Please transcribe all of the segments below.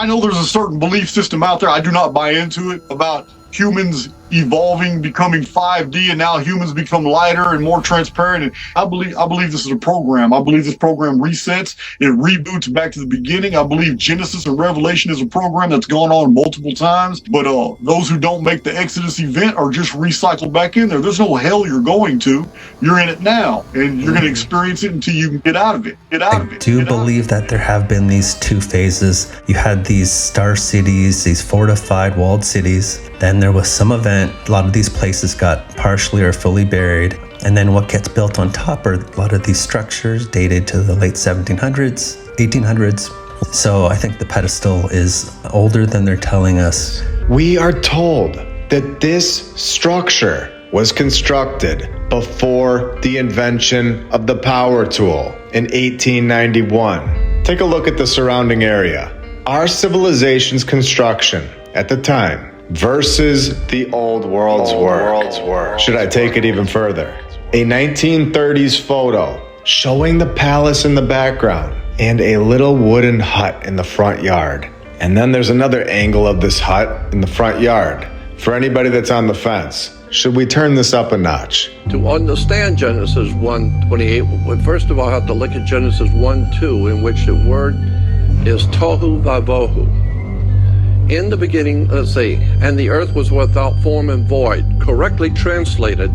I know there's a certain belief system out there. I do not buy into it about humans evolving, becoming 5D, and now humans become lighter and more transparent. And I believe this is a program. I believe this program resets. It reboots back to the beginning. I believe Genesis and Revelation is a program that's gone on multiple times. But those who don't make the Exodus event are just recycled back in there. There's no hell you're going to. You're in it now, and you're going to experience it until you can get out of it. I do believe that there have been these two phases. You had these star cities, these fortified walled cities. Then there was some event. A lot of these places got partially or fully buried. And then what gets built on top are a lot of these structures dated to the late 1700s, 1800s. So I think the pedestal is older than they're telling us. We are told that this structure was constructed before the invention of the power tool in 1891. Take a look at the surrounding area. Our civilization's construction at the time versus the old world's work. Should I take it even further? A 1930s photo showing the palace in the background and a little wooden hut in the front yard. And then there's another angle of this hut in the front yard. For anybody that's on the fence, should we turn this up a notch? To understand Genesis 1:28, we first of all have to look at Genesis 1:2, in which the word is tohu vavohu. In the beginning, let's see, and the earth was without form and void. Correctly translated,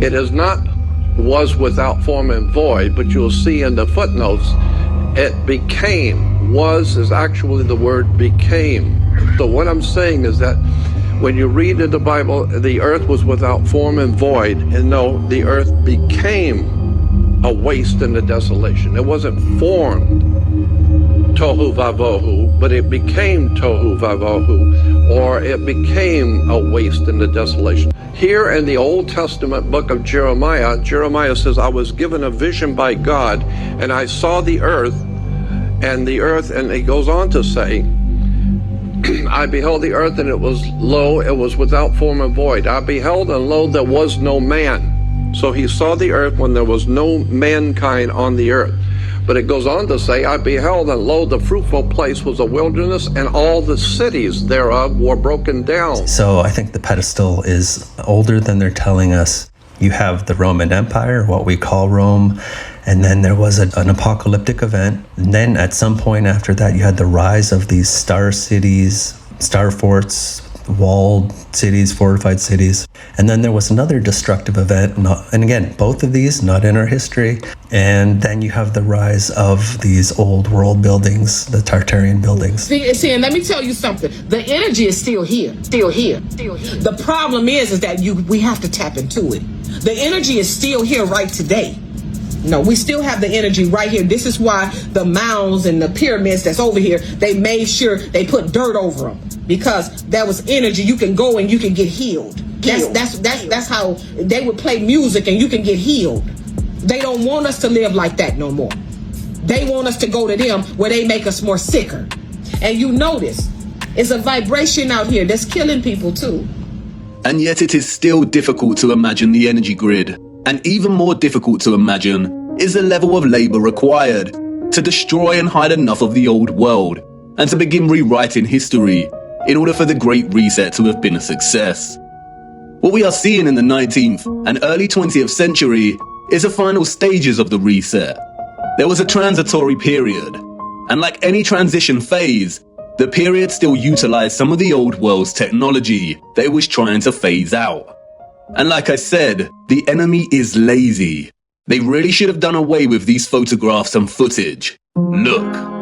it is not was without form and void, but you'll see in the footnotes, it became. Was is actually the word became. So what I'm saying is that when you read in the Bible, the earth was without form and void, and no, the earth became a waste and a desolation. It wasn't formed tohu vavohu, but it became tohu vavohu, or it became a waste and a desolation. Here in the Old Testament book of Jeremiah, Jeremiah says, I was given a vision by God, and I saw the earth, and he goes on to say, I beheld the earth, and it was lo, it was without form and void. I beheld, and lo, there was no man. So he saw the earth when there was no mankind on the earth. But it goes on to say, I beheld, and lo, the fruitful place was a wilderness, and all the cities thereof were broken down. So I think the pedestal is older than they're telling us. You have the Roman Empire, what we call Rome, and then there was an apocalyptic event. And then at some point after that, you had the rise of these star cities, star forts, walled cities, fortified cities. And then there was another destructive event. And again, both of these not in our history. And then you have the rise of these old world buildings, the Tartarian buildings. See, and let me tell you something. The energy is still here. The problem is that we have to tap into it. The energy is still here right today. No, we still have the energy right here. This is why the mounds and the pyramids that's over here, they made sure they put dirt over them, because that was energy. You can go and you can get healed. That's how they would play music and you can get healed. They don't want us to live like that no more. They want us to go to them where they make us more sicker. And you notice, it's a vibration out here that's killing people too. And yet it is still difficult to imagine the energy grid. And even more difficult to imagine is the level of labor required to destroy and hide enough of the old world and to begin rewriting history in order for the Great Reset to have been a success. What we are seeing in the 19th and early 20th century is the final stages of the reset. There was a transitory period, and like any transition phase, the period still utilized some of the old world's technology that it was trying to phase out. And like I said, the enemy is lazy. They really should have done away with these photographs and footage. Look.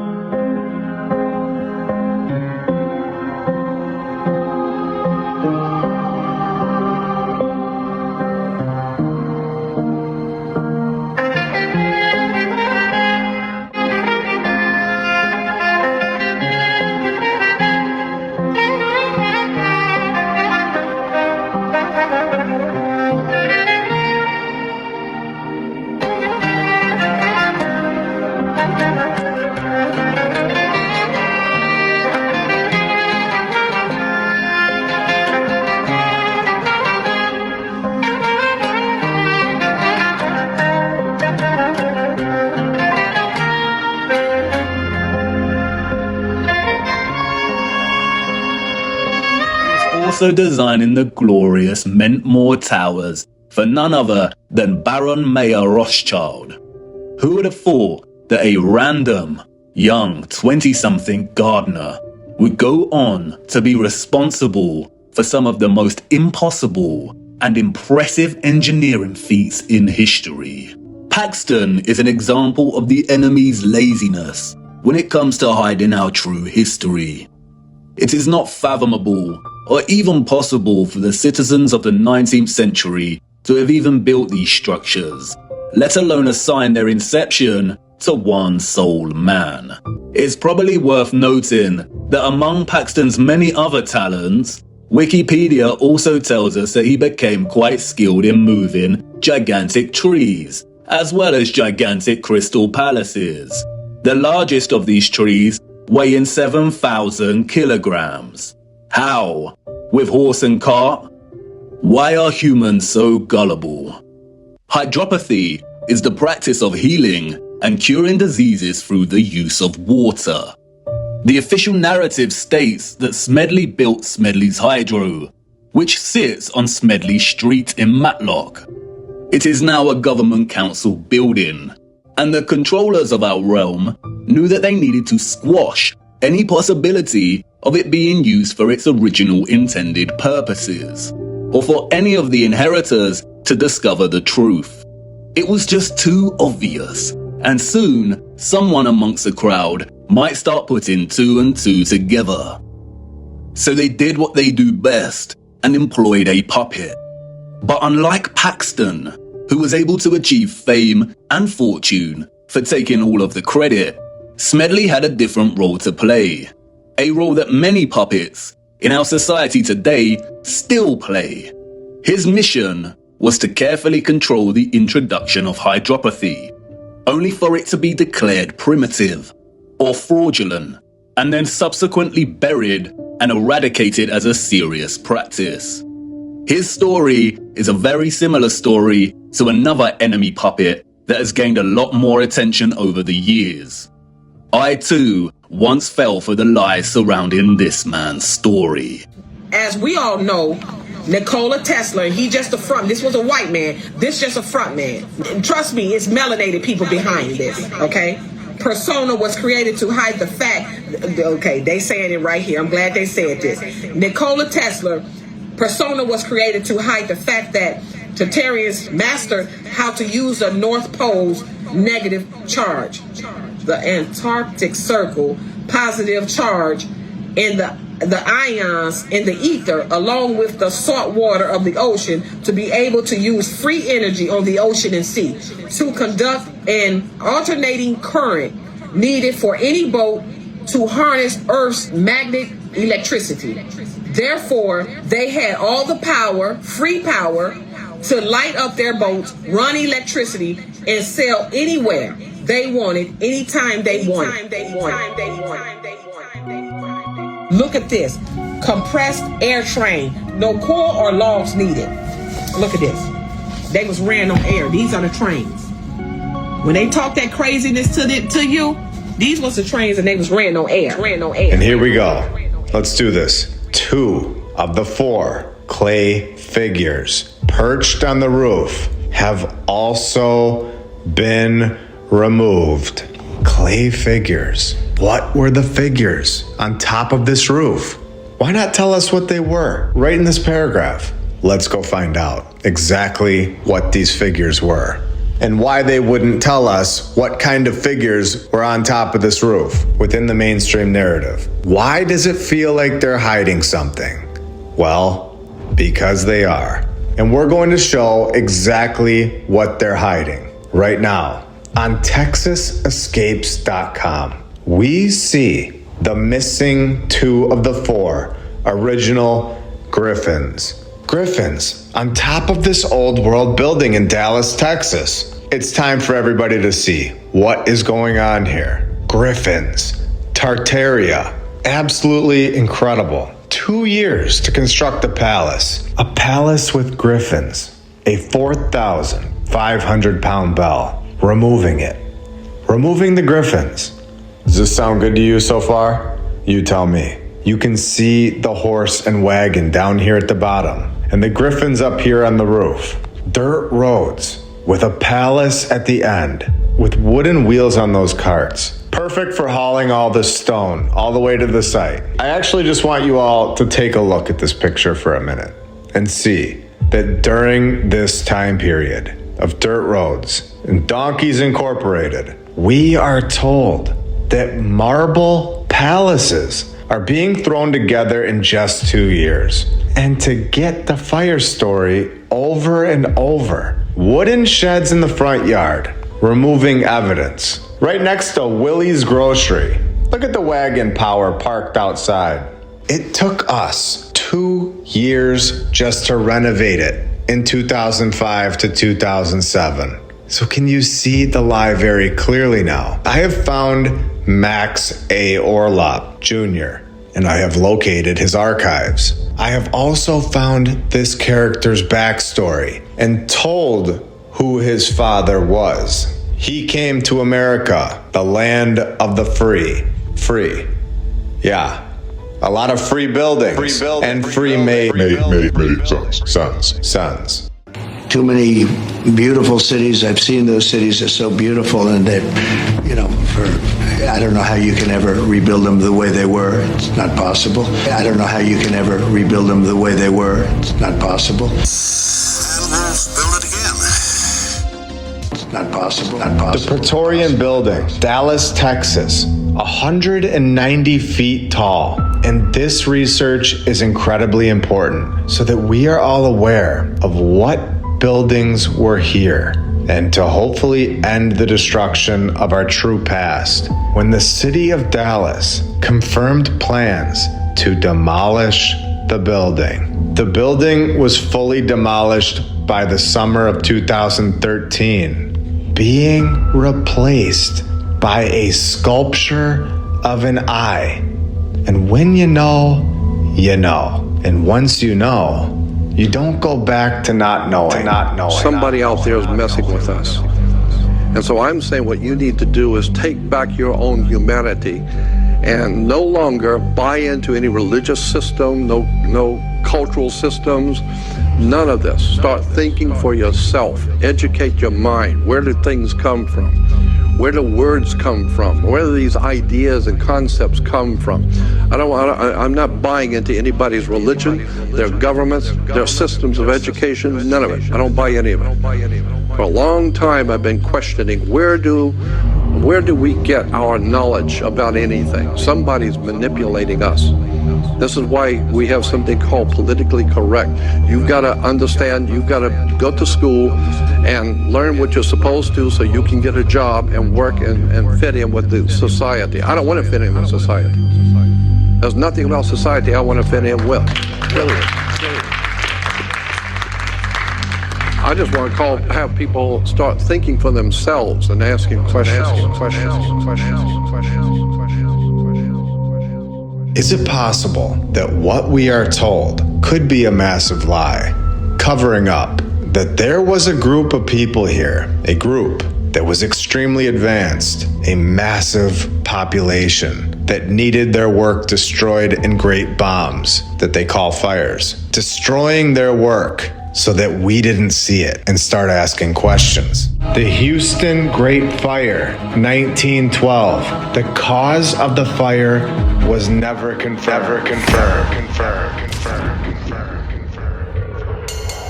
also designing the glorious Mentmore Towers for none other than Baron Mayer Rothschild. Who would have thought that a random, young 20-something gardener would go on to be responsible for some of the most impossible and impressive engineering feats in history? Paxton is an example of the enemy's laziness when it comes to hiding our true history. It is not fathomable or even possible for the citizens of the 19th century to have even built these structures, let alone assign their inception to one sole man. It's probably worth noting that among Paxton's many other talents, Wikipedia also tells us that he became quite skilled in moving gigantic trees, as well as gigantic crystal palaces. The largest of these trees weighing 7,000 kilograms. How? With horse and cart? Why are humans so gullible? Hydropathy is the practice of healing and curing diseases through the use of water. The official narrative states that Smedley built Smedley's Hydro, which sits on Smedley Street in Matlock. It is now a government council building, and the controllers of our realm knew that they needed to squash any possibility of it being used for its original intended purposes, or for any of the inheritors to discover the truth. It was just too obvious, and soon someone amongst the crowd might start putting two and two together. So they did what they do best and employed a puppet. But unlike Paxton, who was able to achieve fame and fortune for taking all of the credit, Smedley had a different role to play. A role that many puppets in our society today still play. His mission was to carefully control the introduction of hydropathy, only for it to be declared primitive or fraudulent, and then subsequently buried and eradicated as a serious practice. His story is a very similar story to another enemy puppet that has gained a lot more attention over the years. I too once fell for the lies surrounding this man's story. As we all know, Nikola Tesla, he just a front. This was a white man. This just a front man. And trust me, it's melanated people behind this, okay? Persona was created to hide the fact. Okay, they saying it right here. I'm glad they said this. Nikola Tesla, persona was created to hide the fact that Tertarians mastered how to use the North Pole's negative charge, the Antarctic Circle positive charge, and the ions in the ether, along with the salt water of the ocean, to be able to use free energy on the ocean and sea to conduct an alternating current needed for any boat to harness Earth's magnetic electricity. Therefore, they had all the power, free power, to light up their boats, run electricity, and sail anywhere they wanted, anytime they wanted. Look at this. Compressed air train. No coal or logs needed. Look at this. They was ran on air. These are the trains. When they talk that craziness to you, these was the trains and they was ran on air. And here we go. Let's do this. 2 of the 4 clay figures perched on the roof have also been removed. Clay figures. What were the figures on top of this roof? Why not tell us what they were right in this paragraph? Let's go find out exactly what these figures were and why they wouldn't tell us what kind of figures were on top of this roof within the mainstream narrative. Why does it feel like they're hiding something? Well, because they are. And we're going to show exactly what they're hiding right now. On TexasEscapes.com, we see the missing 2 of the 4 original griffins. Griffins on top of this old world building in Dallas, Texas. It's time for everybody to see what is going on here. Griffins, Tartaria, absolutely incredible. 2 years to construct a palace with griffins, a 4,500 pound bell. Removing the griffins. Does this sound good to you so far? You tell me. You can see the horse and wagon down here at the bottom, and the griffins up here on the roof. Dirt roads with a palace at the end, with wooden wheels on those carts. Perfect for hauling all this stone all the way to the site. I actually just want you all to take a look at this picture for a minute and see that during this time period of dirt roads and donkeys incorporated, we are told that marble palaces are being thrown together in just 2 years. And to get the fire story over and over, wooden sheds in the front yard, removing evidence. Right next to Willie's Grocery. Look at the wagon power parked outside. It took us 2 years just to renovate it in 2005 to 2007. So can you see the lie very clearly now? I have found Max A. Orlop Jr., and I have located his archives. I have also found this character's backstory and told who his father was. He came to America, the land of the free. Free. Yeah. A lot of free buildings and free made sons. Too many beautiful cities. I've seen those cities are so beautiful, and that, I don't know how you can ever rebuild them the way they were. It's not possible. I don't know how you can ever rebuild them the way they were. It's not possible. And we'll build it again. It's not possible. Not possible. The Praetorian Building, Dallas, Texas, 190 feet tall. And this research is incredibly important so that we are all aware of what buildings were here, and to hopefully end the destruction of our true past. When the city of Dallas confirmed plans to demolish the building was fully demolished by the summer of 2013, being replaced by a sculpture of an eye. And when you know, you know. And once you know, you don't go back to not knowing. Somebody out there is messing with us. And so I'm saying what you need to do is take back your own humanity and no longer buy into any religious system, no cultural systems, none of this. Start thinking for yourself. Educate your mind. Where do things come from? Where do words come from? Where do these ideas and concepts come from? I'm not buying into anybody's religion, their governments, their systems of education, none of it. I don't buy any of it. For a long time I've been questioning where do we get our knowledge about anything? Somebody's manipulating us. This is why we have something called politically correct. You've got to understand, you've got to go to school and learn what you're supposed to so you can get a job and work and fit in with the society. I don't want to fit in with society. There's nothing about society I want to fit in with. Really. I just want to have people start thinking for themselves and asking questions. Is it possible that what we are told could be a massive lie, covering up that there was a group of people here, a group that was extremely advanced, a massive population that needed their work destroyed in great bombs that they call fires, destroying their work so that we didn't see it and start asking questions. The Houston Great Fire, 1912. The cause of the fire was never confirmed.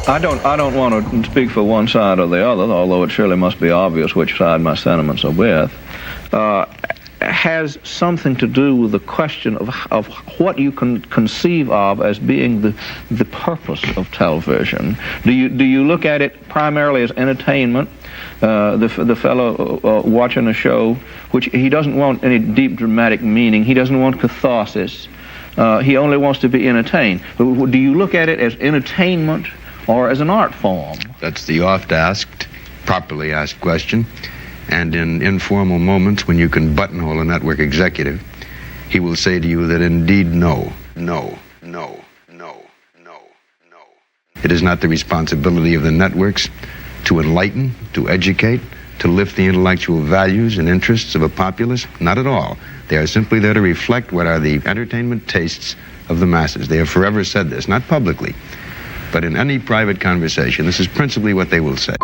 I don't want to speak for one side or the other, although it surely must be obvious which side my sentiments are with. Has something to do with the question of what you can conceive of as being the purpose of television. Do you look at it primarily as entertainment? The fellow watching a show, which he doesn't want any deep dramatic meaning, he doesn't want catharsis, he only wants to be entertained. But do you look at it as entertainment or as an art form? That's the oft-asked, properly asked question. And in informal moments when you can buttonhole a network executive, he will say to you that indeed no. It is not the responsibility of the networks to enlighten, to educate, to lift the intellectual values and interests of a populace? Not at all. They are simply there to reflect what are the entertainment tastes of the masses. They have forever said this, not publicly, but in any private conversation, this is principally what they will say.